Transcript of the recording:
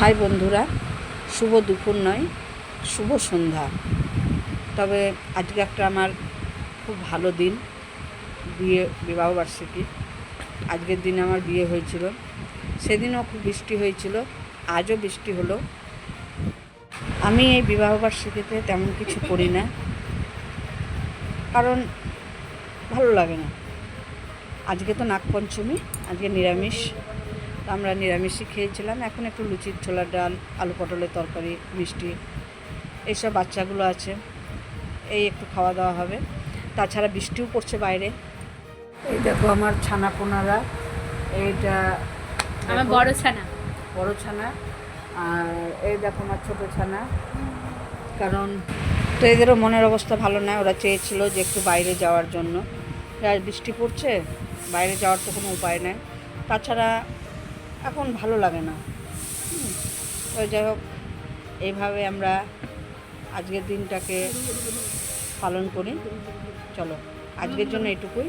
High বন্ধুরা, শুভ দুপুর নয়, শুভ সন্ধ্যা। তবে আজকে একটা আমার খুব ভালো দিন, বিবাহবার্ষিকী। আজকের দিনে আমার বিয়ে হয়েছিল। সেদিনও খুব বৃষ্টি হয়েছিল, আজও বৃষ্টি হলো। আমি এই বিবাহবার্ষিকীতে তেমন কিছু করি না, কারণ ভালো লাগে না। আজকে তো নাগপঞ্চমী, আজকে নিরামিষ। তো আমরা নিরামিষই খেয়েছিলাম। এখন একটু লুচির ছোলার ডাল, আলু পটলের তরকারি, মিষ্টি, এইসব বাচ্চাগুলো আছে, এই একটু খাওয়া দাওয়া হবে। তাছাড়া বৃষ্টিও পড়ছে বাইরে। এই দেখো আমার ছানা পোনারা, এইটা আমার বড় ছানা, আর এই দেখো আমার ছোটো ছানা। কারণ তো এদেরও মনের অবস্থা ভালো নয়, ওরা চেয়েছিল যে একটু বাইরে যাওয়ার জন্য। আর বৃষ্টি পড়ছে, বাইরে যাওয়ার তো কোনো উপায় নেই। তাছাড়া এখন ভালো লাগে না। তো যাই হোক, এইভাবে আমরা আজকের দিনটাকে পালন করি। চলো, আজকের জন্য এটুকুই।